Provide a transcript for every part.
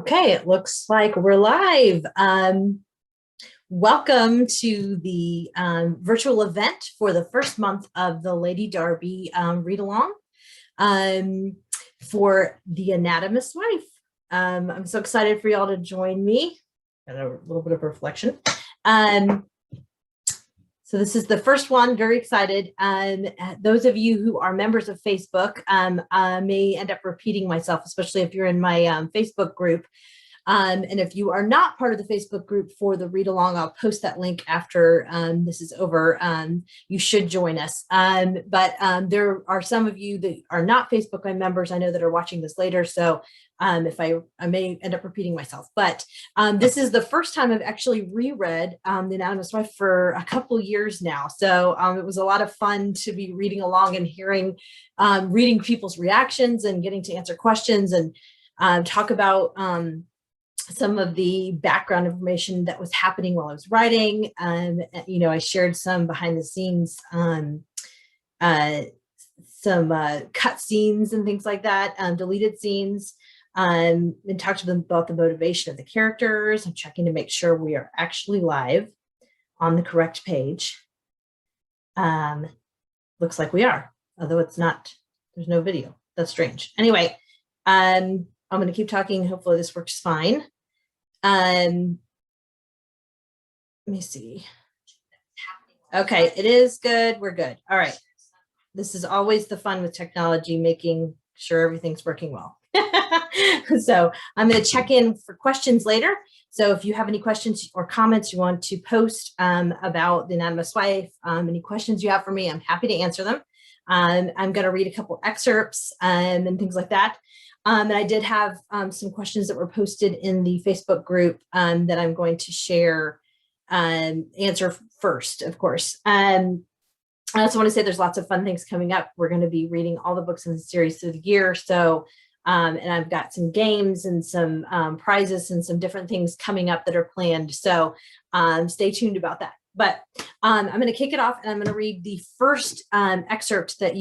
Okay, it looks like we're live. Welcome to the virtual event for the first month of the Lady Darby read-along for the Anatomist wife. I'm so excited for y'all to join me. Got a little bit of reflection. So this is the first one, very excited. Those of you who are members of Facebook may end up repeating myself, especially if you're in my Facebook group. And if you are not part of the Facebook group for the read along, I'll post that link after this is over. You should join us. But there are some of you that are not Facebook members, I know, that are watching this later. So if I may end up repeating myself, but this is the first time I've actually reread The Anatomist Wife for a couple years now. So it was a lot of fun to be reading along and hearing, reading people's reactions and getting to answer questions and talk about some of the background information that was happening while I was writing. I shared some behind the scenes, some cut scenes and things like that, deleted scenes, and talked to them about the motivation of the characters. I'm checking to make sure we are actually live on the correct page. Looks like we are, although it's not, there's no video. That's strange. Anyway, I'm going to keep talking. Hopefully this works fine. Let me see. Okay, it is good. We're good. All right. This is always the fun with technology, making sure everything's working well. So I'm going to check in for questions later. So if you have any questions or comments you want to post about The Anatomist Wife, any questions you have for me, I'm happy to answer them. I'm going to read a couple excerpts and things like that. And I did have some questions that were posted in the Facebook group that I'm going to share, answer first, of course. I also want to say there's lots of fun things coming up. We're going to be reading all the books in the series through the year. So, and I've got some games and some prizes and some different things coming up that are planned. So stay tuned about that. But I'm going to kick it off and I'm going to read the first excerpt that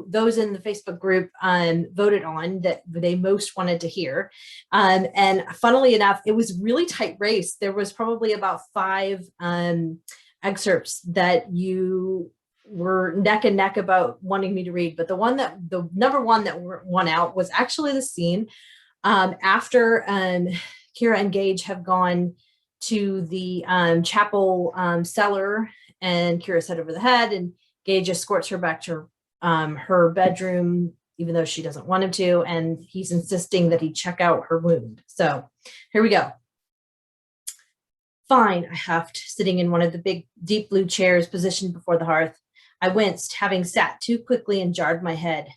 those in the Facebook group voted on that they most wanted to hear. And funnily enough, it was really tight race. There was probably about 5 excerpts that you were neck and neck about wanting me to read. But the number one that won out was actually the scene after Kira and Gage have gone to the chapel cellar, and Kira's head over the head, and Gage escorts her back to her bedroom, even though she doesn't want him to, and he's insisting that he check out her wound. So here we go. Fine, I huffed, sitting in one of the big, deep blue chairs positioned before the hearth. I winced, having sat too quickly, and jarred my head.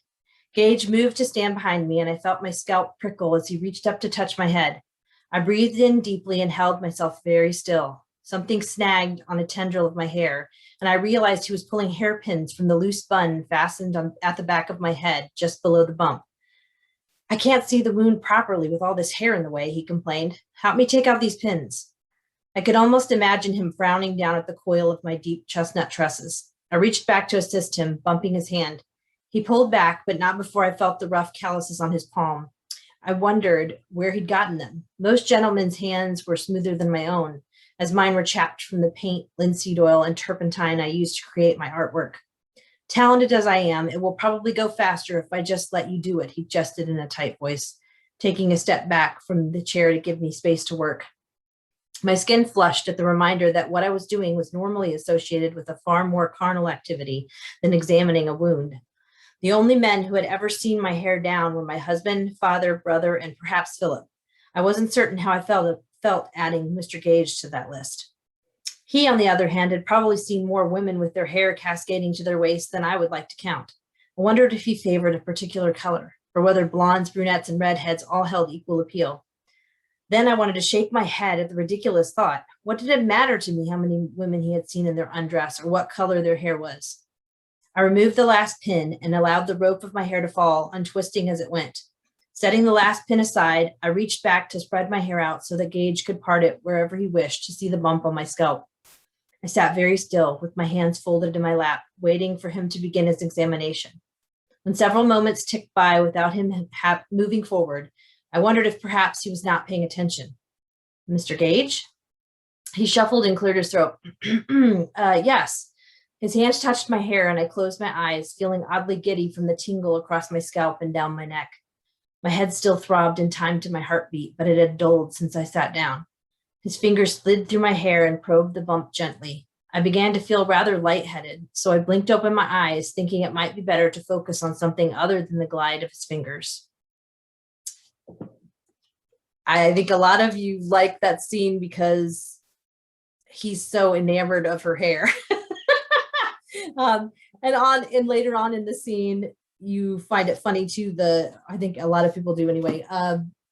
Gage moved to stand behind me, and I felt my scalp prickle as he reached up to touch my head. I breathed in deeply and held myself very still. Something snagged on a tendril of my hair, and I realized he was pulling hairpins from the loose bun fastened at the back of my head, just below the bump. I can't see the wound properly with all this hair in the way, he complained. Help me take out these pins. I could almost imagine him frowning down at the coil of my deep chestnut tresses. I reached back to assist him, bumping his hand. He pulled back, but not before I felt the rough calluses on his palm. I wondered where he'd gotten them. Most gentlemen's hands were smoother than my own, as mine were chapped from the paint, linseed oil, and turpentine I used to create my artwork. Talented as I am, it will probably go faster if I just let you do it, he jested in a tight voice, taking a step back from the chair to give me space to work. My skin flushed at the reminder that what I was doing was normally associated with a far more carnal activity than examining a wound. The only men who had ever seen my hair down were my husband, father, brother, and perhaps Philip. I wasn't certain how I felt adding Mr. Gage to that list. He, on the other hand, had probably seen more women with their hair cascading to their waist than I would like to count. I wondered if he favored a particular color, or whether blondes, brunettes, and redheads all held equal appeal. Then I wanted to shake my head at the ridiculous thought. What did it matter to me how many women he had seen in their undress, or what color their hair was? I removed the last pin and allowed the rope of my hair to fall, untwisting as it went. Setting the last pin aside, I reached back to spread my hair out so that Gage could part it wherever he wished to see the bump on my scalp. I sat very still, with my hands folded in my lap, waiting for him to begin his examination. When several moments ticked by without him moving forward, I wondered if perhaps he was not paying attention. Mr. Gage? He shuffled and cleared his throat. Yes. His hands touched my hair and I closed my eyes, feeling oddly giddy from the tingle across my scalp and down my neck. My head still throbbed in time to my heartbeat, but it had dulled since I sat down. His fingers slid through my hair and probed the bump gently. I began to feel rather lightheaded, so I blinked open my eyes, thinking it might be better to focus on something other than the glide of his fingers. I think a lot of you like that scene because he's so enamored of her hair. And later on in the scene, you find it funny too. I think a lot of people do anyway.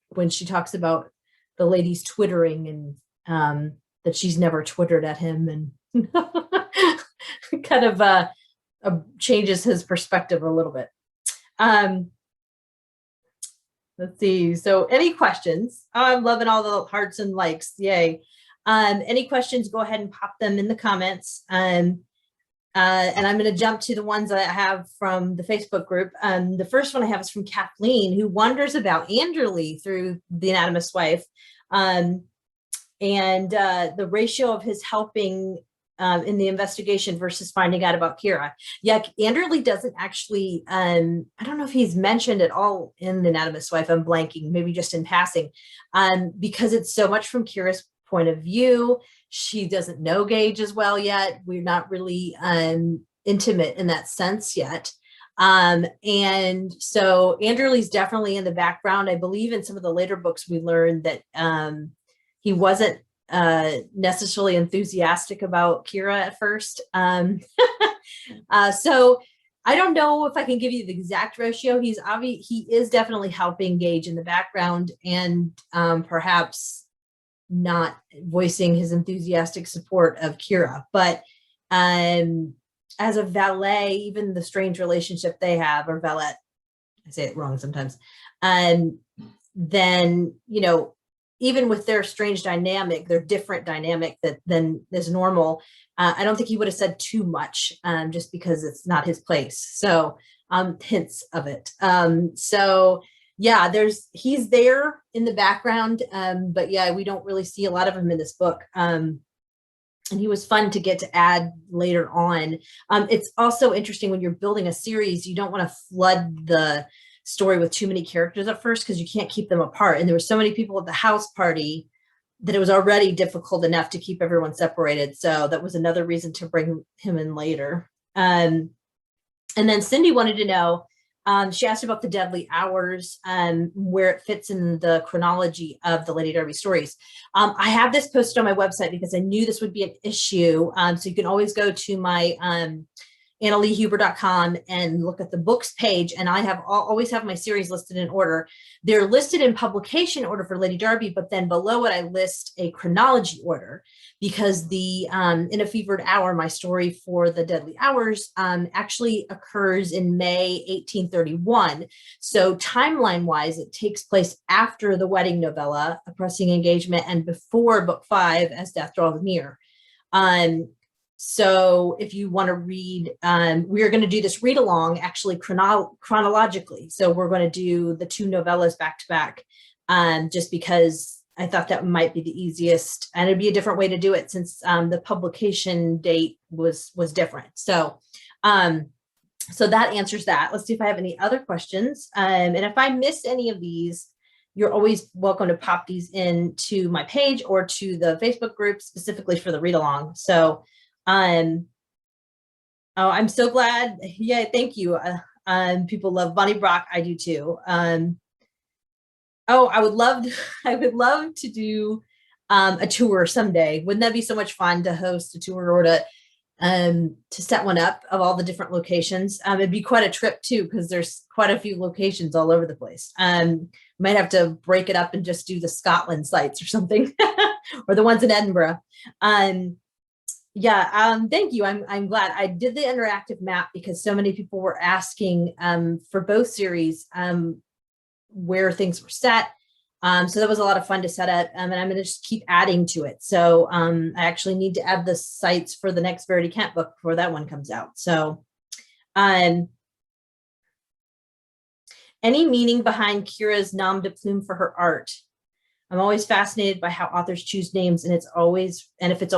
When she talks about the ladies twittering and that she's never twittered at him, and kind of changes his perspective a little bit. Let's see. So, any questions? Oh, I'm loving all the hearts and likes. Yay! Any questions? Go ahead and pop them in the comments. And I'm going to jump to the ones that I have from the Facebook group. The first one I have is from Kathleen, who wonders about Anderley through The Anatomist's Wife, and the ratio of his helping in the investigation versus finding out about Kira. Yeah, Anderley doesn't actually, I don't know if he's mentioned at all in The Anatomist's Wife. I'm blanking, maybe just in passing, because it's so much from Kira's point of view. She doesn't know Gage as well yet. We're not really intimate in that sense yet. And so Anderley's definitely in the background. I believe in some of the later books we learned that he wasn't necessarily enthusiastic about Kira at first. So I don't know if I can give you the exact ratio. He is definitely helping Gage in the background, and perhaps not voicing his enthusiastic support of Kira, but as a valet, even the strange relationship they have, or valet, I say it wrong sometimes, then, even with their strange dynamic, their different dynamic than is normal, I don't think he would have said too much, just because it's not his place. So hints of it. So yeah, he's there in the background, but yeah, we don't really see a lot of him in this book. And he was fun to get to add later on. It's also interesting when you're building a series, you don't want to flood the story with too many characters at first because you can't keep them apart. And there were so many people at the house party that it was already difficult enough to keep everyone separated. So that was another reason to bring him in later. And then Cindy wanted to know, she asked about the Deadly Hours, where it fits in the chronology of the Lady Darby stories. I have this posted on my website because I knew this would be an issue. So you can always go to my annaleehuber.com and look at the books page, and I always have my series listed in order. They're listed in publication order for Lady Darby, but then below it I list a chronology order, because the In a Fevered Hour, my story for the Deadly Hours, actually occurs in May 1831. So timeline wise, it takes place after the wedding novella, A Pressing Engagement, and before book 5, As Death Draws Near. So if you want to read, we're going to do this read along actually chronologically. So we're going to do the 2 novellas back to back, just because I thought that might be the easiest, and it'd be a different way to do it since the publication date was different. So, so that answers that. Let's see if I have any other questions. And if I missed any of these, you're always welcome to pop these into my page or to the Facebook group specifically for the read along. So, oh, I'm so glad. Yeah, thank you. People love Bonnie Brock. I do too. Oh, I would love to do a tour someday. Wouldn't that be so much fun to host a tour or to set one up of all the different locations? It'd be quite a trip too, because there's quite a few locations all over the place. Might have to break it up and just do the Scotland sites or something, or the ones in Edinburgh. Yeah, thank you. I'm glad I did the interactive map because so many people were asking for both series where things were set. So that was a lot of fun to set up, and I'm going to just keep adding to it. So I actually need to add the sites for the next Verity Kent book before that one comes out. So, and Any meaning behind Kira's nom de plume for her art? I'm always fascinated by how authors choose names, and if it's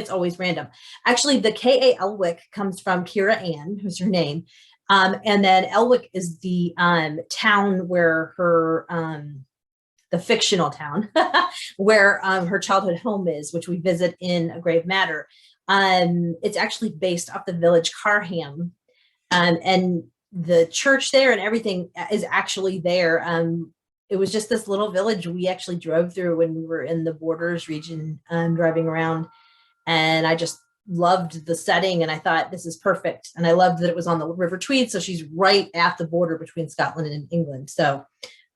always random. Actually, the K.A. Elwick comes from Kira Ann, who's her name. And then Elwick is the town where her the fictional town where her childhood home is, which we visit in A Grave Matter. It's actually based off the village Carham, and the church there and everything is actually there. It was just this little village we actually drove through when we were in the Borders region, driving around, and I just loved the setting, and I thought this is perfect. And I loved that it was on the River Tweed, so she's right at the border between Scotland and England. So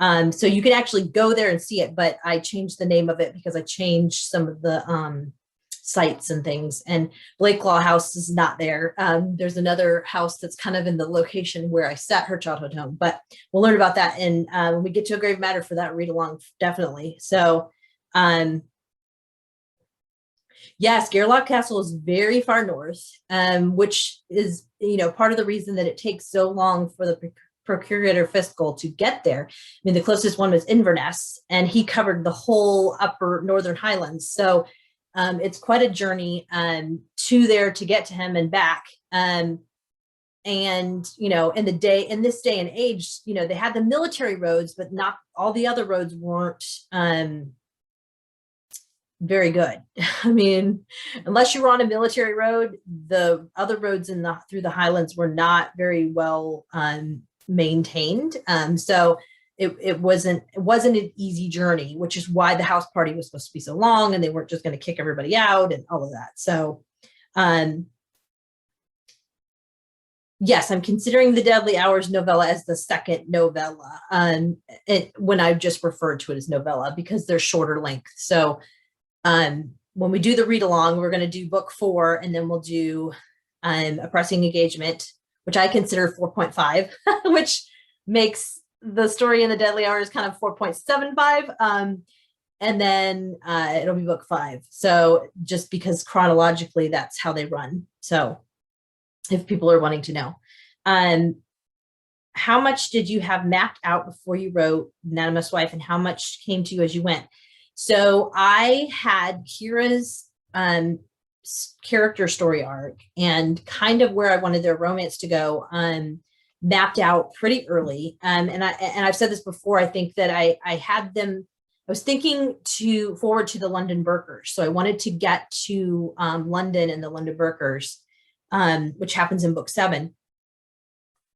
so you can actually go there and see it, but I changed the name of it because I changed some of the sites and things. And Blakelaw House is not there. There's another house that's kind of in the location where I set her childhood home, but we'll learn about that. And when we get to A Grave Matter for that read along, definitely. So yes, Gairloch Castle is very far north, which is, part of the reason that it takes so long for the procurator fiscal to get there. I mean, the closest one was Inverness, and he covered the whole upper Northern Highlands. So it's quite a journey to there to get to him and back. And in this day and age, they had the military roads, but not all the other roads weren't very good. I mean, unless you were on a military road, the other roads through the Highlands were not very well maintained. So it wasn't an easy journey, which is why the house party was supposed to be so long, and they weren't just going to kick everybody out and all of that. So yes, I'm considering the Deadly Hours novella as the second novella, when I've just referred to it as novella because they're shorter length. So when we do the read along, we're going to do book 4, and then we'll do A Pressing Engagement, which I consider 4.5, which makes the story in the Deadly Hours kind of 4.75. And then it'll be book 5. So just because chronologically, that's how they run. So if people are wanting to know. How much did you have mapped out before you wrote Anatomist's Wife, and how much came to you as you went? So I had Kira's character story arc and kind of where I wanted their romance to go mapped out pretty early. And I've said this before, I think that I had them, I was thinking forward to the London Burkers. So I wanted to get to London and the London Burkers, which happens in book 7.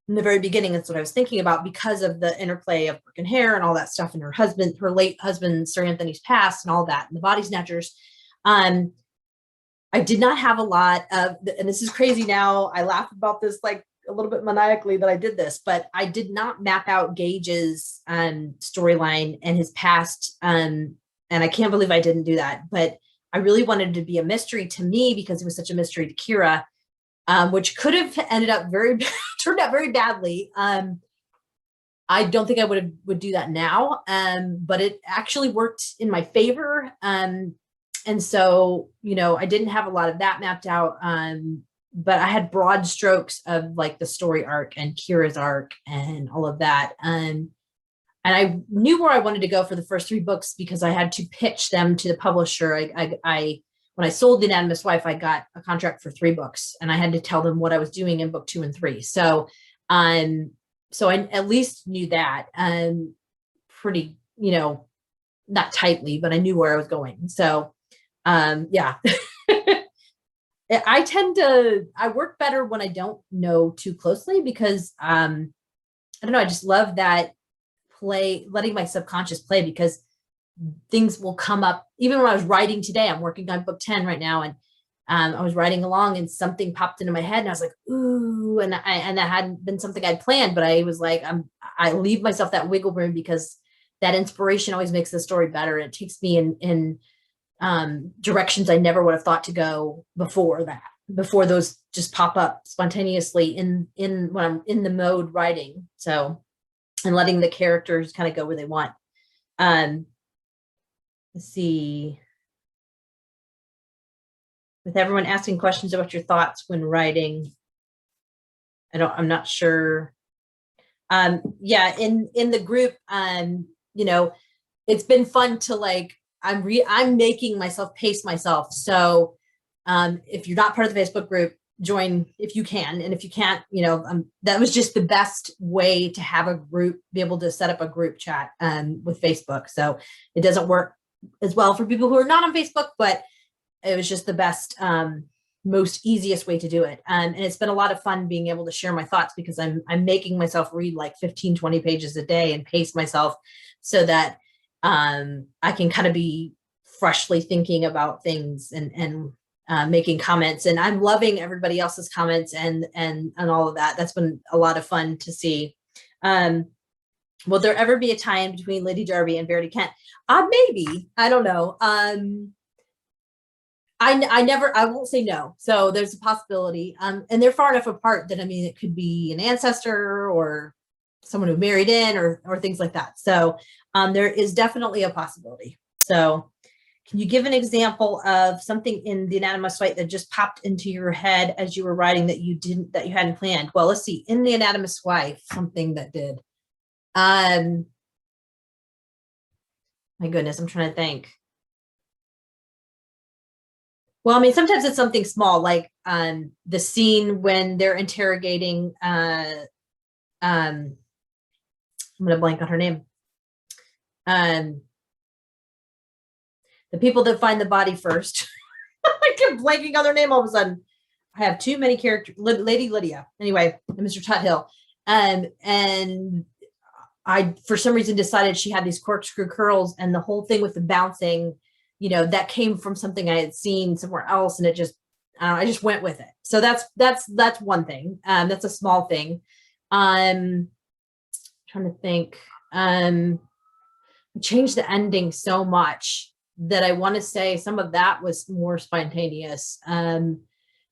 In the very beginning, that's what I was thinking about because of the interplay of Brooke and Hare and all that stuff, and her late husband, Sir Anthony's past and all that, and the Body Snatchers. I did not have a lot of, and this is crazy now, I laugh about this like a little bit maniacally that I did this, but I did not map out Gage's storyline and his past. And I can't believe I didn't do that, but I really wanted it to be a mystery to me because it was such a mystery to Kira, which could have ended up turned out very badly. I don't think I would do that now, but it actually worked in my favor. And so, I didn't have a lot of that mapped out, but I had broad strokes of like the story arc and Kira's arc and all of that. And I knew where I wanted to go for the first 3 books because I had to pitch them to the publisher. When I sold The Anatomist's Wife, I got a contract for 3 books, and I had to tell them what I was doing in book 2 and 3. So I at least knew that pretty, not tightly, but I knew where I was going. So yeah. I work better when I don't know too closely because I don't know, I just love that letting my subconscious play, because things will come up. Even when I was writing today, I'm working on book 10 right now, and I was writing along and something popped into my head and I was like, ooh, and that hadn't been something I'd planned, but I was like, I leave myself that wiggle room because that inspiration always makes the story better. It takes me in directions I never would have thought to go before those just pop up spontaneously in when I'm in the mode writing. So, and letting the characters kind of go where they want. Let's see. With everyone asking questions about your thoughts when writing, I'm not sure. Yeah, in the group, you know, it's been fun to like, I'm making myself pace myself. So if you're not part of the Facebook group, join if you can. And if you can't, you know, that was just the best way to have a group, be able to set up a group chat with Facebook. So it doesn't work as well for people who are not on Facebook, but it was just the best, most easiest way to do it. And it's been a lot of fun being able to share my thoughts, because I'm making myself read like 15, 20 pages a day and pace myself so that I can kind of be freshly thinking about things and making comments. And I'm loving everybody else's comments and all of that. That's been a lot of fun to see. Will there ever be a tie-in between Lady Darby and Verity Kent? Maybe. I don't know. I won't say no. So there's a possibility. And they're far enough apart that, I mean, it could be an ancestor or someone who married in or things like that. So there is definitely a possibility. So can you give an example of something in the Anatomist Wife that just popped into your head as you were writing that you hadn't planned? Well, let's see. In the Anatomist Wife, something that did. My goodness, I'm trying to think. Well, I mean, sometimes it's something small, like the scene when they're interrogating, I'm going to blank on her name. The people that find the body first. I keep blanking on their name all of a sudden. I have too many characters. Lady Lydia. Anyway, Mr. Tuthill. And I, for some reason, decided she had these corkscrew curls, and the whole thing with the bouncing, you know, that came from something I had seen somewhere else, and it just, I just went with it. So that's one thing. That's a small thing. I'm trying to think. I changed the ending so much that I want to say some of that was more spontaneous,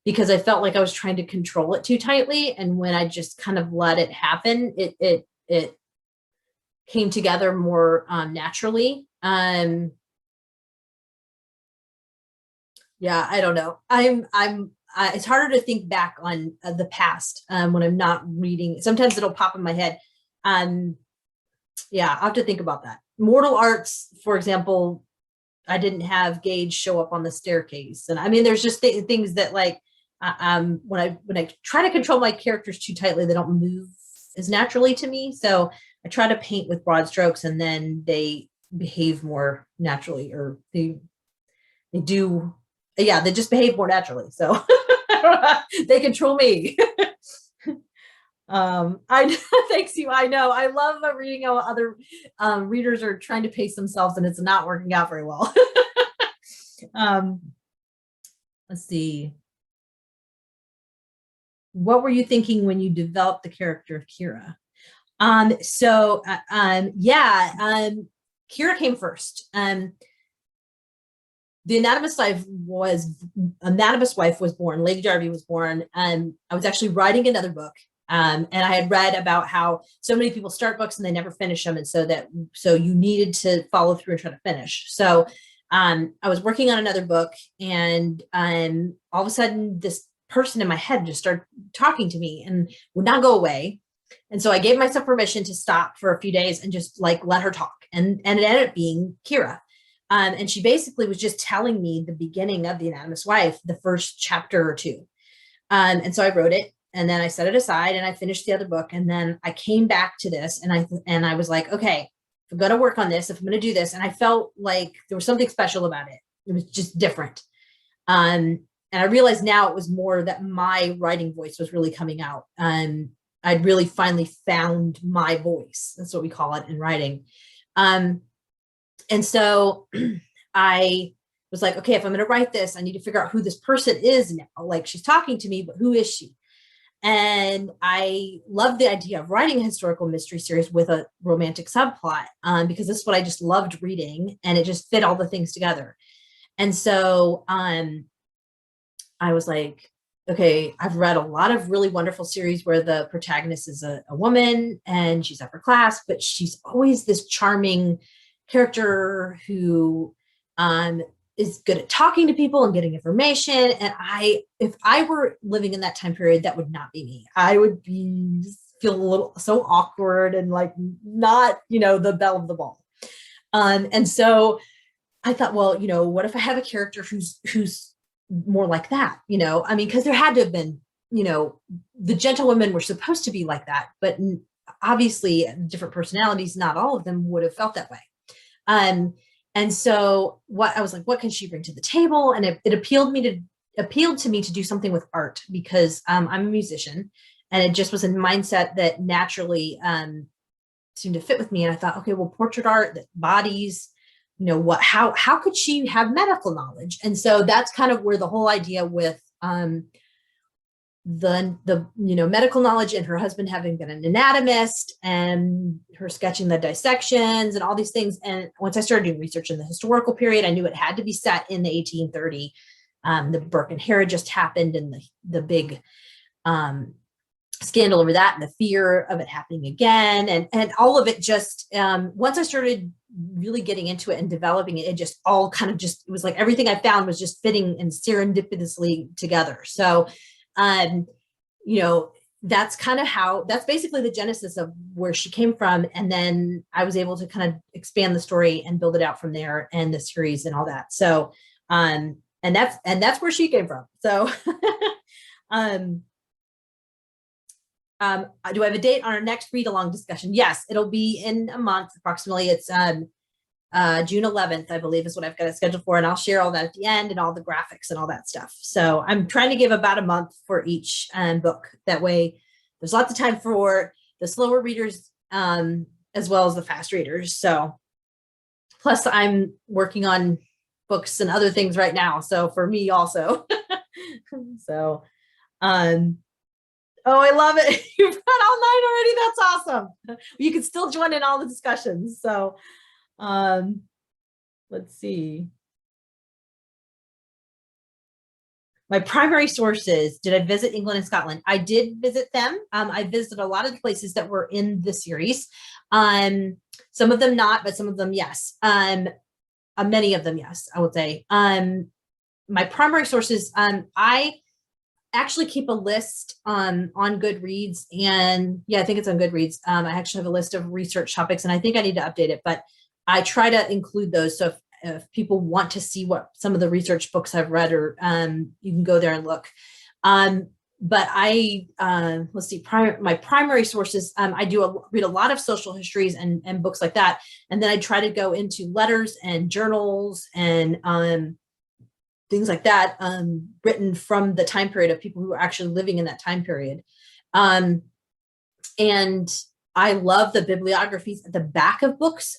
because I felt like I was trying to control it too tightly, and when I just kind of let it happen, it came together more naturally. Yeah, I don't know. It's harder to think back on the past when I'm not reading. Sometimes it'll pop in my head. Yeah, I'll have to think about that. Mortal Arts, for example, I didn't have Gage show up on the staircase. And I mean, there's just things that like, when I try to control my characters too tightly, they don't move as naturally to me. So I try to paint with broad strokes, and then they behave more naturally, or they do. Yeah, they just behave more naturally. So they control me. I thanks you. I know. I love reading how other readers are trying to pace themselves, and it's not working out very well. Let's see. What were you thinking when you developed the character of Kira? Kira came first. The Anatomist Wife was born. Lady Darby was born, and I was actually writing another book. And I had read about how so many people start books and they never finish them, and so you needed to follow through and try to finish. So I was working on another book, and all of a sudden this person in my head just started talking to me and would not go away. And so I gave myself permission to stop for a few days and just like let her talk. And it ended up being Kira. And she basically was just telling me the beginning of The Anatomist Wife, the first chapter or two. And so I wrote it, and then I set it aside, and I finished the other book. And then I came back to this, and I was like, okay, if I'm going to work on this, if I'm going to do this. And I felt like there was something special about it. It was just different. And I realized now it was more that my writing voice was really coming out. I'd really finally found my voice. That's what we call it in writing. And so I was like, okay, if I'm going to write this, I need to figure out who this person is now. Like, she's talking to me, but who is she? And I love the idea of writing a historical mystery series with a romantic subplot, because this is what I just loved reading, and it just fit all the things together. And so I was like, okay, I've read a lot of really wonderful series where the protagonist is a woman and she's upper class, but she's always this charming character who is good at talking to people and getting information. And if I were living in that time period, that would not be me. I would be feel a little so awkward and like not, the belle of the ball. And so I thought, well, what if I have a character who's more like that, I mean, because there had to have been, the gentlewomen were supposed to be like that, but obviously different personalities, not all of them would have felt that way. And so I was like, what can she bring to the table? And it appealed to me to do something with art because I'm a musician, and it just was a mindset that naturally seemed to fit with me. And I thought, okay, well, portrait art, that bodies, how could she have medical knowledge? And so that's kind of where the whole idea with the medical knowledge, and her husband having been an anatomist, and her sketching the dissections and all these things. And once I started doing research in the historical period, I knew it had to be set in the 1830. The Burke and Hare just happened, and the big scandal over that, and the fear of it happening again, and all of it just once I started really getting into it and developing it, it just all kind of it was like everything I found was just fitting and serendipitously together. So that's kind of that's basically the genesis of where she came from. And then I was able to kind of expand the story and build it out from there, and the series and all that. So, and that's where she came from. So, do I have a date on our next read along discussion? Yes, it'll be in a month approximately. It's June 11th, I believe, is what I've got it scheduled for. And I'll share all that at the end and all the graphics and all that stuff. So I'm trying to give about a month for each book. That way there's lots of time for the slower readers as well as the fast readers. So plus I'm working on books and other things right now. So for me also. So, oh, I love it. You've got all 9 already. That's awesome. You can still join in all the discussions. So let's see. My primary sources, did I visit England and Scotland? I did visit them. I visited a lot of the places that were in the series. Some of them not, but some of them, yes. Many of them, yes, I would say. My primary sources, I actually keep a list on Goodreads, and yeah, I think it's on Goodreads. I actually have a list of research topics, and I think I need to update it, but I try to include those. So if people want to see what some of the research books I've read, or you can go there and look. But let's see, my primary sources, I read a lot of social histories and books like that. And then I try to go into letters and journals and things like that, written from the time period of people who are actually living in that time period. And I love the bibliographies at the back of books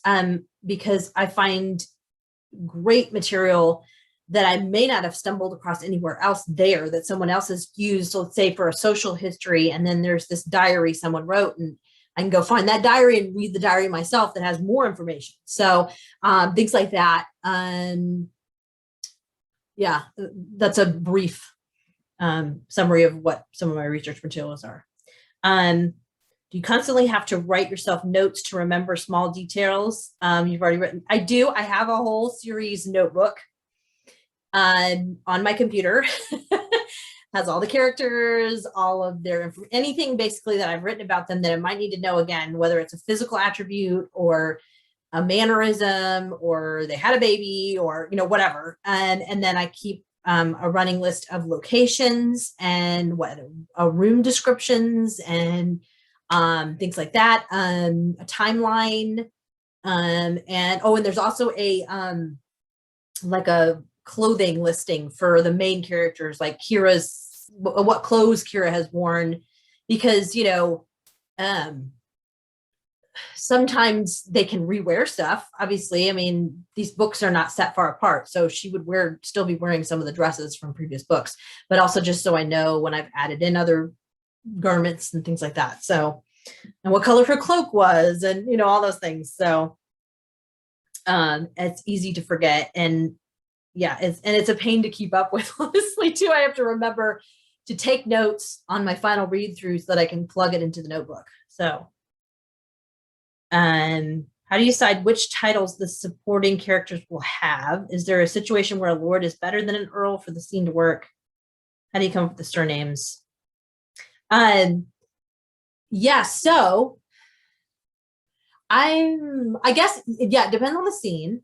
because I find great material that I may not have stumbled across anywhere else there, that someone else has used, let's say for a social history. And then there's this diary someone wrote, and I can go find that diary and read the diary myself that has more information. So things like that. Yeah, that's a brief summary of what some of my research materials are. Do you constantly have to write yourself notes to remember small details? You've already written. I do. I have a whole series notebook on my computer. Has all the characters, all of their anything basically that I've written about them that I might need to know again, whether it's a physical attribute or a mannerism, or they had a baby, or whatever. And then I keep a running list of locations and room descriptions and things like that. A timeline, and there's also a like a clothing listing for the main characters, like what clothes Kira has worn, because sometimes they can rewear stuff. Obviously, I mean, these books are not set far apart, so she would still be wearing some of the dresses from previous books, but also just so I know when I've added in other garments and things like that. So, and what color her cloak was, and all those things. So it's easy to forget, and yeah, it's a pain to keep up with, honestly, too. I have to remember to take notes on my final read through so that I can plug it into the notebook. So how do you decide which titles the supporting characters will have? Is there a situation where a lord is better than an earl for the scene to work? How do you come up with the surnames? Yeah, so I guess, yeah, it depends on the scene.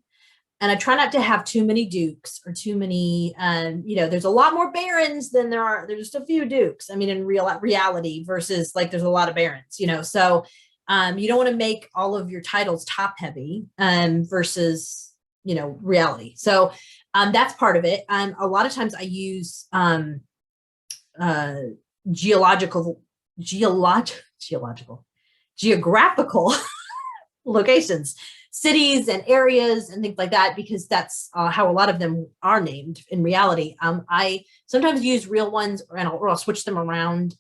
And I try not to have too many dukes or too many, there's a lot more barons than there's just a few dukes. I mean, in reality versus like there's a lot of barons, so you don't want to make all of your titles top heavy versus, reality. So that's part of it. A lot of times I use uh, geological, geographical locations, cities and areas and things like that, because that's how a lot of them are named in reality. I sometimes use real ones, or I'll switch them around.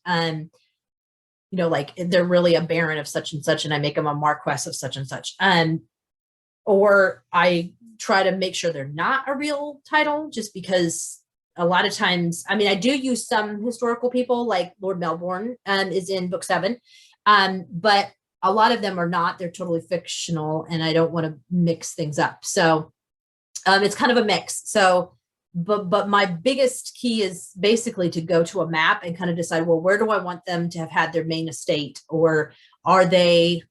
Like they're really a baron of such and such, and I make them a marquess of such and such. Or I try to make sure they're not a real title, just because a lot of times, I mean, I do use some historical people, like Lord Melbourne is in book 7, but a lot of them are not. They're totally fictional, and I don't want to mix things up. So it's kind of a mix. So, but my biggest key is basically to go to a map and kind of decide, well, where do I want them to have had their main estate, or are they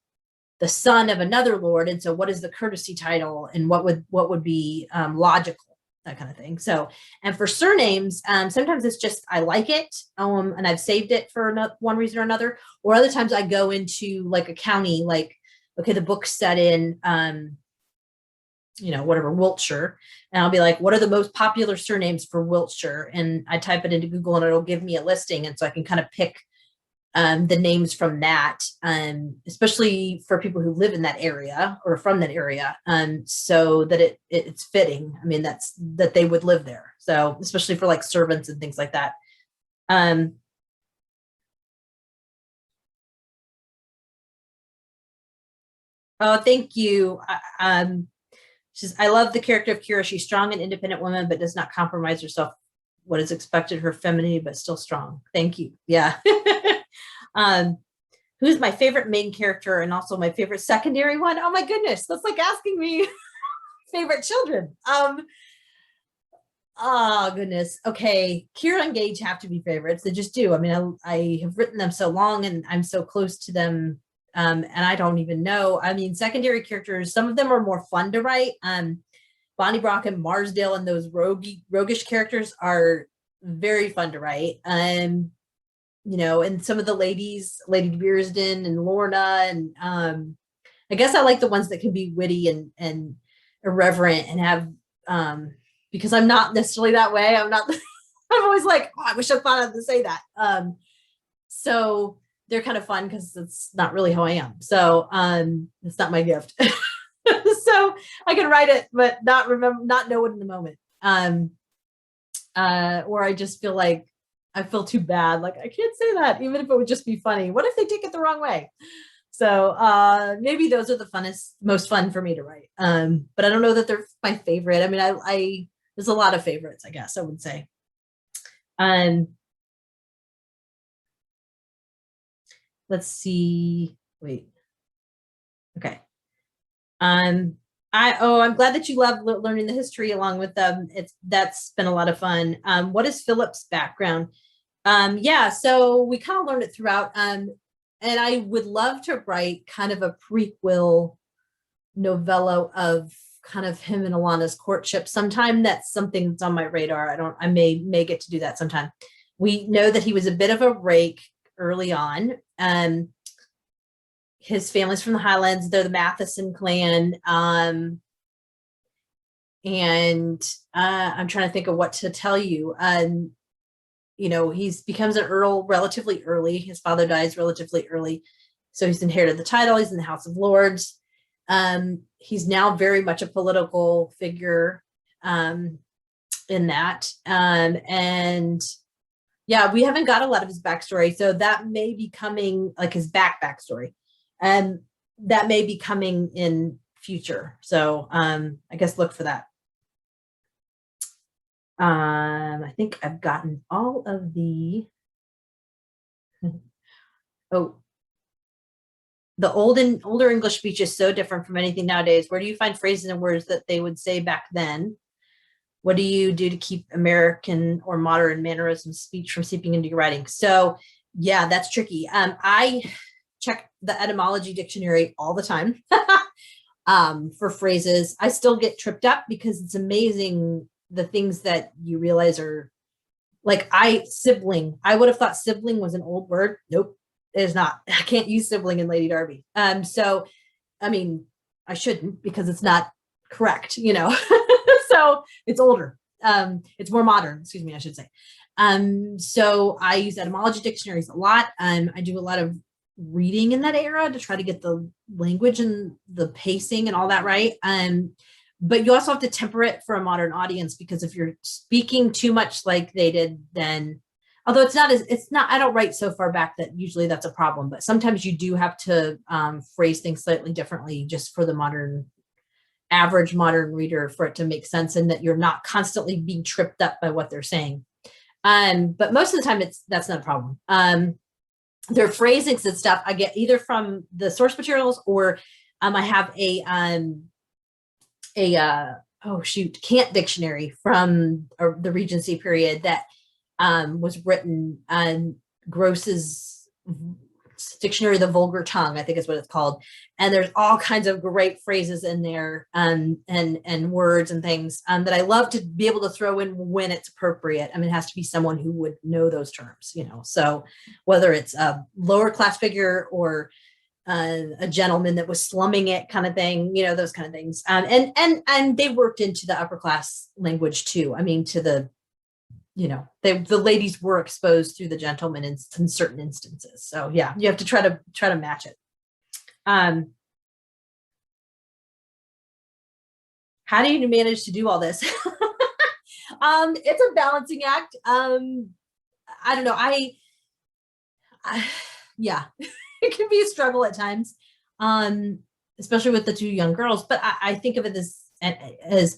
the son of another lord? And so what is the courtesy title, and what would be logical, that kind of thing. So, and for surnames, sometimes it's just, I like it, and I've saved it for one reason or another, or other times I go into like a county, like, okay, the book's set in, whatever, Wiltshire. And I'll be like, what are the most popular surnames for Wiltshire? And I type it into Google and it'll give me a listing. And so I can kind of pick the names from that, especially for people who live in that area or from that area, so that it's fitting. I mean, that they would live there. So especially for like servants and things like that. Oh, thank you. I love the character of Kira. She's strong and independent woman, but does not compromise herself what is expected, her femininity, but still strong. Thank you. Yeah. Who's my favorite main character and also my favorite secondary one? Oh my goodness, that's like asking me favorite children. Oh goodness. Okay, Kira and Gage have to be favorites. They just do. I mean, I have written them so long, and I'm so close to them, and I don't even know. I mean, secondary characters, some of them are more fun to write. Bonnie Brock and Marsdale and those roguish characters are very fun to write. And some of the ladies, Lady Beersden and Lorna, and I guess I like the ones that can be witty and irreverent and have, because I'm not necessarily that way. I'm not. I'm always like, oh, I wish I thought of to say that. So they're kind of fun because it's not really who I am. So it's not my gift. So I can write it, but not know it in the moment. Or I just feel like I feel too bad. Like, I can't say that, even if it would just be funny. What if they take it the wrong way? So maybe those are the most fun for me to write. But I don't know that they're my favorite. I mean, I there's a lot of favorites, I guess I would say. Let's see. Wait. Okay. I'm glad that you love learning the history along with them. That's been a lot of fun. What is Philip's background? Yeah, so we kind of learned it throughout. And I would love to write kind of a prequel novella of kind of him and Alana's courtship sometime. That's something that's on my radar. I may get to do that sometime. We know that he was a bit of a rake early on. His family's from the Highlands. They're the Matheson clan. And I'm trying to think of what to tell you. He becomes an earl relatively early. His father dies relatively early. So he's inherited the title. He's in the House of Lords. He's now very much a political figure in that. And yeah, we haven't got a lot of his backstory. So that may be coming, like his backstory. And that may be coming in future. So I guess look for that. I think I've gotten all of the the older English speech is so different from anything nowadays. Where do you find phrases and words that they would say back then? What do you do to keep American or modern mannerisms speech from seeping into your writing? So yeah, that's tricky. check the etymology dictionary all the time for phrases. I still get tripped up because it's amazing the things that you realize are like sibling. I would have thought sibling was an old word. Nope, it is not. I can't use sibling in Lady Darby. So, I mean, I shouldn't because it's not correct, so it's older. It's more modern, excuse me, I should say. So I use etymology dictionaries a lot. I do a lot of reading in that era to try to get the language and the pacing and all that right. But you also have to temper it for a modern audience, because if you're speaking too much like they did then, although it's not, I don't write so far back that usually that's a problem, but sometimes you do have to phrase things slightly differently just for the average modern reader, for it to make sense and that you're not constantly being tripped up by what they're saying. But most of the time that's not a problem. Their phrasings and stuff I get either from the source materials, or I have Cant dictionary from the Regency period that was written on Gross's Dictionary of the Vulgar Tongue, I think is what it's called. And there's all kinds of great phrases in there and words and things that I love to be able to throw in when it's appropriate. I mean, it has to be someone who would know those terms, so whether it's a lower class figure or a gentleman that was slumming it kind of thing, those kind of things. And they worked into the upper class language too. I mean, to the the ladies were exposed through the gentlemen in certain instances. So yeah, you have to try to match it. How do you manage to do all this? It's a balancing act. I don't know. Yeah, it can be a struggle at times, especially with the two young girls. But I think of it as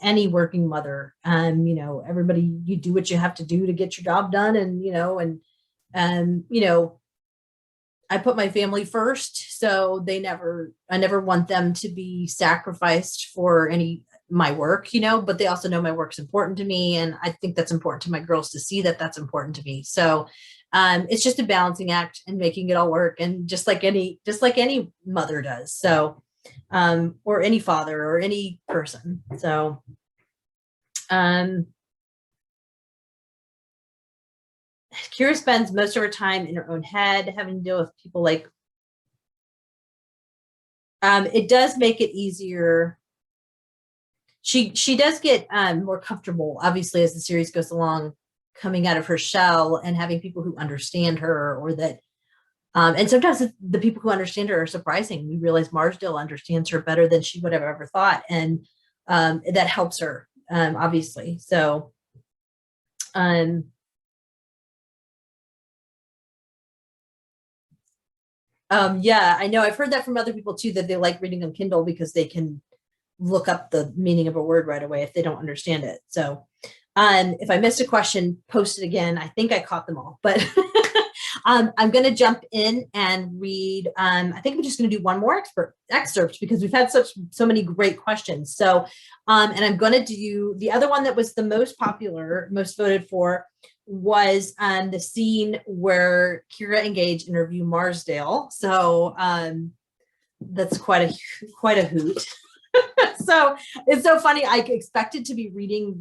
any working mother. Everybody, you do what you have to do to get your job done, and I put my family first, so I never want them to be sacrificed for my work, but they also know my work's important to me. And I think that's important to my girls to see that that's important to me. So it's just a balancing act and making it all work. And just like any mother does. So, or any father or any person. So, Kira spends most of her time in her own head, having to deal with people like, it does make it easier. She does get more comfortable, obviously, as the series goes along, coming out of her shell and having people who understand her, or that, and sometimes the people who understand her are surprising. We realize Marsdale understands her better than she would have ever thought, and that helps her, obviously. So, yeah, I know. I've heard that from other people too, that they like reading on Kindle because they can look up the meaning of a word right away if they don't understand it. So if I missed a question, post it again. I think I caught them all, but I'm going to jump in and read. I think I'm just going to do one more excerpt because we've had so many great questions. So, and I'm going to do the other one that was the most popular, most voted for, was the scene where Kira and Gage interview Marsdale. So that's quite a hoot. So it's so funny. I expected to be reading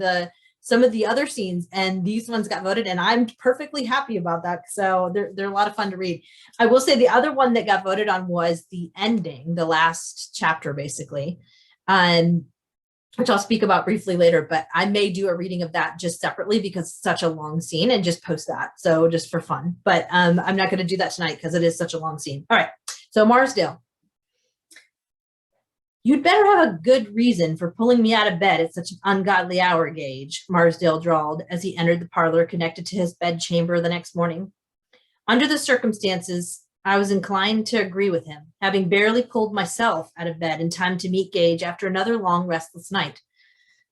some of the other scenes, and these ones got voted, and I'm perfectly happy about that. So they're a lot of fun to read. I will say the other one that got voted on was the ending, the last chapter, basically, which I'll speak about briefly later, but I may do a reading of that just separately because it's such a long scene, and just post that. So just for fun, but I'm not going to do that tonight because it is such a long scene. All right. So Marsdale. You'd better have a good reason for pulling me out of bed at such an ungodly hour, Gage, Marsdale drawled as he entered the parlor connected to his bedchamber the next morning. Under the circumstances, I was inclined to agree with him, having barely pulled myself out of bed in time to meet Gage after another long, restless night.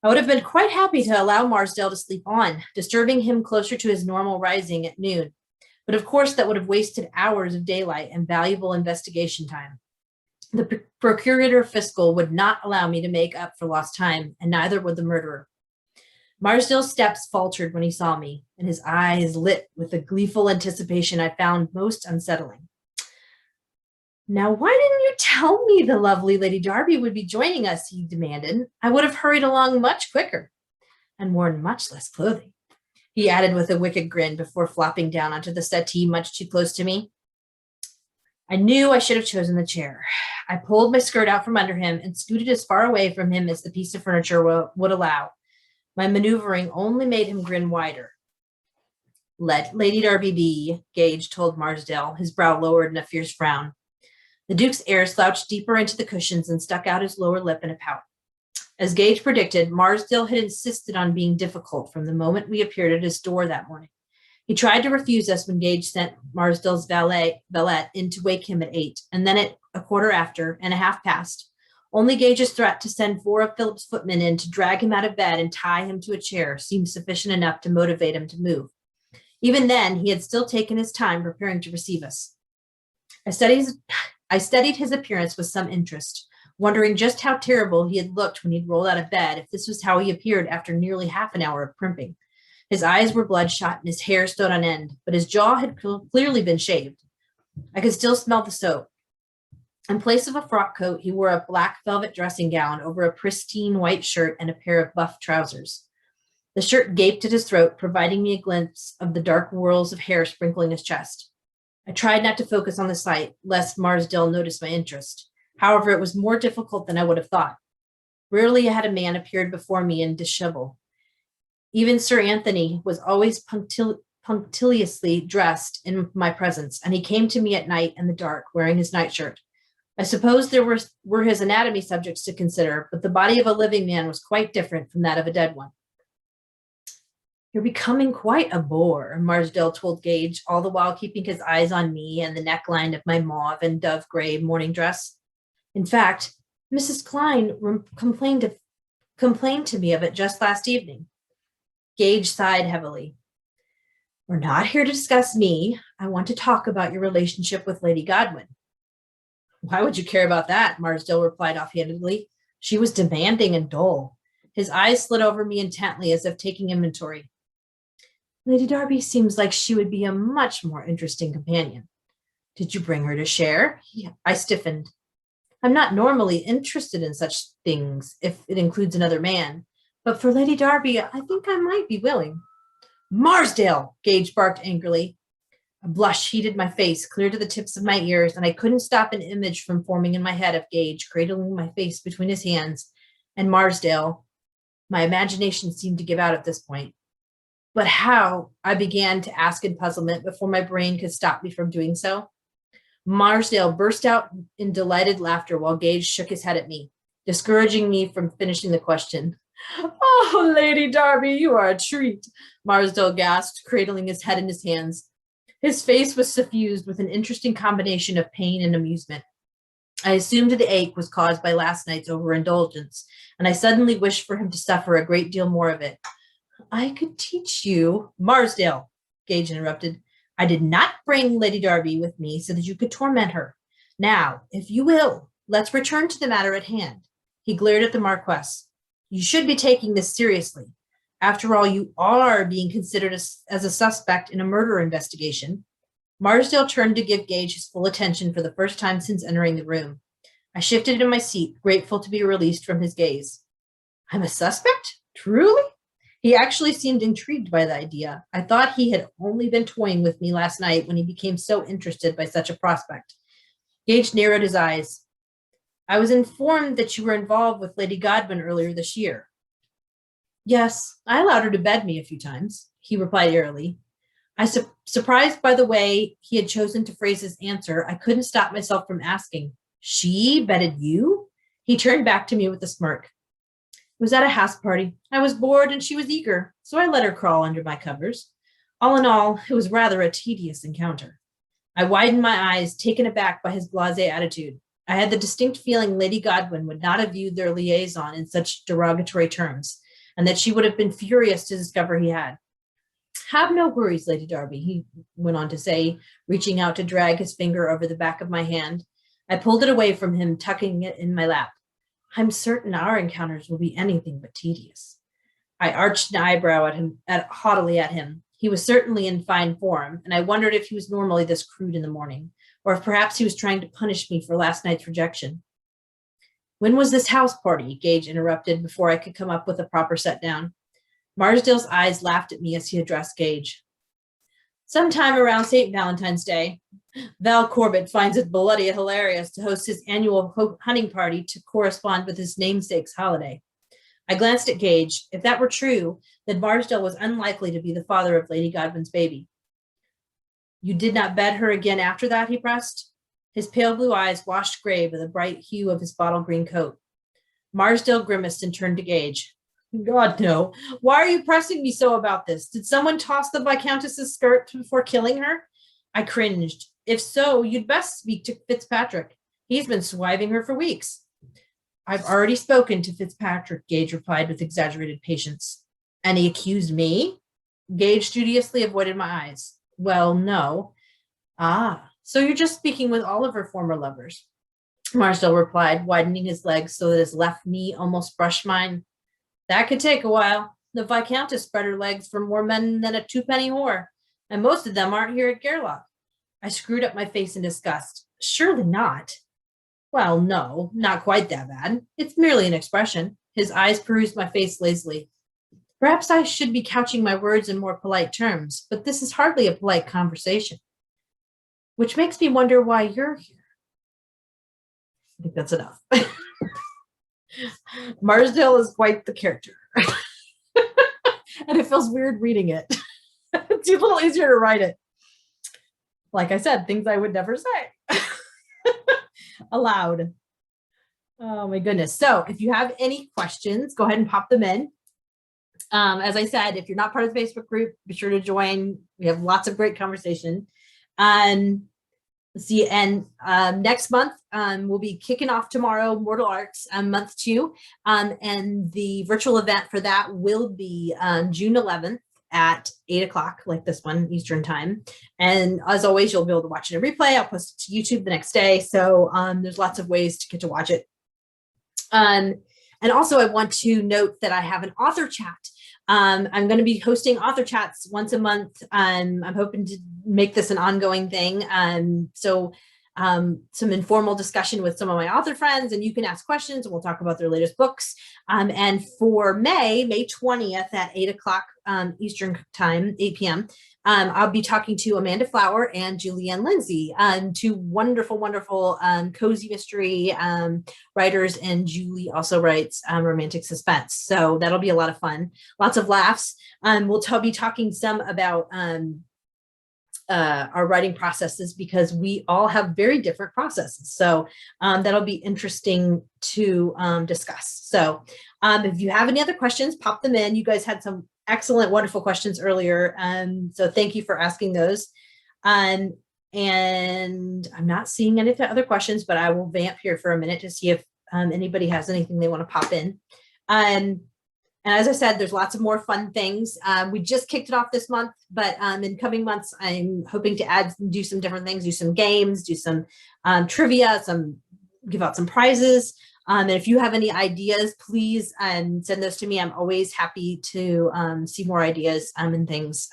I would have been quite happy to allow Marsdale to sleep on, disturbing him closer to his normal rising at noon. But of course, that would have wasted hours of daylight and valuable investigation time. The procurator fiscal would not allow me to make up for lost time, and neither would the murderer. Marsdale's steps faltered when he saw me, and his eyes lit with a gleeful anticipation I found most unsettling. Now, why didn't you tell me the lovely Lady Darby would be joining us? He demanded. I would have hurried along much quicker and worn much less clothing, he added with a wicked grin before flopping down onto the settee much too close to me. I knew I should have chosen the chair. I pulled my skirt out from under him and scooted as far away from him as the piece of furniture would allow. My maneuvering only made him grin wider. Let Lady Darby be, Gage told Marsdale, his brow lowered in a fierce frown. The Duke's heir slouched deeper into the cushions and stuck out his lower lip in a pout. As Gage predicted, Marsdale had insisted on being difficult from the moment we appeared at his door that morning. He tried to refuse us when Gage sent Marsdale's valet in to wake him at 8, and then at a quarter after and a half past. Only Gage's threat to send 4 of Philip's footmen in to drag him out of bed and tie him to a chair seemed sufficient enough to motivate him to move. Even then, he had still taken his time preparing to receive us. I studied his appearance with some interest, wondering just how terrible he had looked when he'd rolled out of bed if this was how he appeared after nearly half an hour of primping. His eyes were bloodshot and his hair stood on end, but his jaw had clearly been shaved. I could still smell the soap. In place of a frock coat, he wore a black velvet dressing gown over a pristine white shirt and a pair of buff trousers. The shirt gaped at his throat, providing me a glimpse of the dark whorls of hair sprinkling his chest. I tried not to focus on the sight, lest Marsdale notice my interest. However, it was more difficult than I would have thought. Rarely had a man appeared before me in dishevel. Even Sir Anthony was always punctiliously dressed in my presence, and he came to me at night in the dark, wearing his nightshirt. I suppose there were his anatomy subjects to consider, but the body of a living man was quite different from that of a dead one. You're becoming quite a bore, Marsdale told Gage, all the while keeping his eyes on me and the neckline of my mauve and dove gray morning dress. In fact, Mrs. Klein complained to me of it just last evening. Gage sighed heavily. We're not here to discuss me. I want to talk about your relationship with Lady Godwin. Why would you care about that? Marsdale replied offhandedly. She was demanding and dull. His eyes slid over me intently as if taking inventory. Lady Darby seems like she would be a much more interesting companion. Did you bring her to share? I stiffened. I'm not normally interested in such things if it includes another man, but for Lady Darby, I think I might be willing. Marsdale, Gage barked angrily. A blush heated my face, clear to the tips of my ears, and I couldn't stop an image from forming in my head of Gage, cradling my face between his hands, and Marsdale. My imagination seemed to give out at this point. But how? I began to ask in puzzlement before my brain could stop me from doing so. Marsdale burst out in delighted laughter while Gage shook his head at me, discouraging me from finishing the question. Oh, Lady Darby, you are a treat, Marsdale gasped, cradling his head in his hands. His face was suffused with an interesting combination of pain and amusement. I assumed the ache was caused by last night's overindulgence, and I suddenly wished for him to suffer a great deal more of it. I could teach you. Marsdale, Gage interrupted. I did not bring Lady Darby with me so that you could torment her. Now, if you will, let's return to the matter at hand. He glared at the Marquess. You should be taking this seriously. After all, you are being considered as a suspect in a murder investigation. Marsdale turned to give Gage his full attention for the first time since entering the room. I shifted in my seat, grateful to be released from his gaze. I'm a suspect? Truly? He actually seemed intrigued by the idea. I thought he had only been toying with me last night when he became so interested by such a prospect. Gage narrowed his eyes. I was informed that you were involved with Lady Godwin earlier this year. Yes, I allowed her to bed me a few times, he replied airily. Surprised by the way he had chosen to phrase his answer, I couldn't stop myself from asking, She bedded you? He turned back to me with a smirk. It was at a house party. I was bored and she was eager, so I let her crawl under my covers. All in all, it was rather a tedious encounter. I widened my eyes, taken aback by his blasé attitude. I had the distinct feeling Lady Godwin would not have viewed their liaison in such derogatory terms, and that she would have been furious to discover he had. Have no worries, Lady Darby, he went on to say, reaching out to drag his finger over the back of my hand. I pulled it away from him, tucking it in my lap. I'm certain our encounters will be anything but tedious. I arched an eyebrow haughtily at him. He was certainly in fine form, and I wondered if he was normally this crude in the morning, or if perhaps he was trying to punish me for last night's rejection. When was this house party? Gage interrupted before I could come up with a proper set down. Marsdale's eyes laughed at me as he addressed Gage. Sometime around St. Valentine's Day. Val Corbett finds it bloody hilarious to host his annual hunting party to correspond with his namesake's holiday. I glanced at Gage. If that were true, then Marsdale was unlikely to be the father of Lady Godwin's baby. You did not bed her again after that, he pressed. His pale blue eyes washed gray with the bright hue of his bottle green coat. Marsdale grimaced and turned to Gage. God, no. Why are you pressing me so about this? Did someone toss the Viscountess's skirt before killing her? I cringed. If so, you'd best speak to Fitzpatrick. He's been swiving her for weeks. I've already spoken to Fitzpatrick, Gage replied with exaggerated patience. And he accused me? Gage studiously avoided my eyes. Well, no. Ah, so you're just speaking with all of her former lovers. Marsdale replied, widening his legs so that his left knee almost brushed mine. That could take a while. The Viscountess spread her legs for more men than a twopenny whore, and most of them aren't here at Gerlach. I screwed up my face in disgust. Surely not. Well, no, not quite that bad. It's merely an expression. His eyes perused my face lazily. Perhaps I should be couching my words in more polite terms, but this is hardly a polite conversation. Which makes me wonder why you're here. I think that's enough. Marsdale is quite the character. And it feels weird reading it. It's a little easier to write it. Like I said, things I would never say aloud. Oh my goodness. So if you have any questions, go ahead and pop them in. As I said, if you're not part of the Facebook group, be sure to join. We have lots of great conversation. Let's see, and next month, we'll be kicking off tomorrow, Mortal Arts, month 2. And the virtual event for that will be June 11th at 8 o'clock, like this one, Eastern time. And as always, you'll be able to watch it in replay. I'll post it to YouTube the next day. So there's lots of ways to get to watch it. And also, I want to note that I have an author chat. I'm going to be hosting author chats once a month. I'm hoping to make this an ongoing thing. So some informal discussion with some of my author friends, and you can ask questions and we'll talk about their latest books. And for May 20th at 8 o'clock Eastern time, 8 p.m., I'll be talking to Amanda Flower and Julianne Lindsay, two wonderful, wonderful cozy mystery writers, and Julie also writes romantic suspense. So that'll be a lot of fun, lots of laughs. We'll be talking some about our writing processes, because we all have very different processes. So that'll be interesting to discuss. So if you have any other questions, pop them in. You guys had some excellent, wonderful questions earlier. So thank you for asking those. And I'm not seeing any other questions, but I will vamp here for a minute to see if anybody has anything they want to pop in. And as I said, there's lots of more fun things. We just kicked it off this month, but in coming months, I'm hoping to do some different things, do some games, do some trivia, give out some prizes. And if you have any ideas, please send those to me. I'm always happy to see more ideas and things.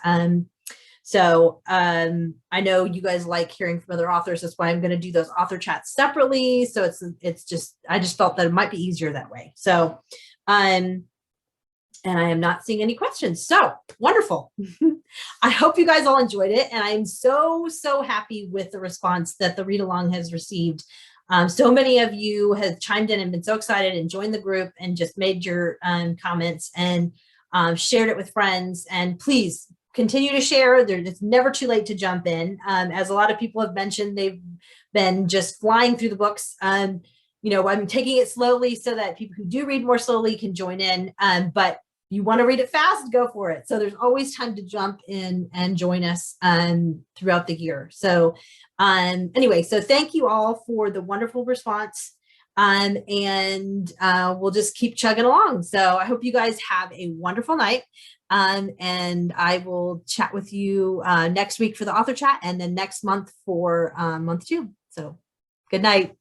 So I know you guys like hearing from other authors. That's why I'm going to do those author chats separately. So I just felt that it might be easier that way. So, and I am not seeing any questions. So wonderful. I hope you guys all enjoyed it. And I'm so, so happy with the response that the read-along has received. So many of you have chimed in and been so excited and joined the group and just made your comments and shared it with friends. And please continue to share. It's never too late to jump in. As a lot of people have mentioned, they've been just flying through the books. I'm taking it slowly so that people who do read more slowly can join in. But you want to read it fast, go for it. So there's always time to jump in and join us throughout the year. So anyway, so thank you all for the wonderful response. And we'll just keep chugging along. So I hope you guys have a wonderful night. And I will chat with you next week for the author chat, and then next month for month 2. So good night.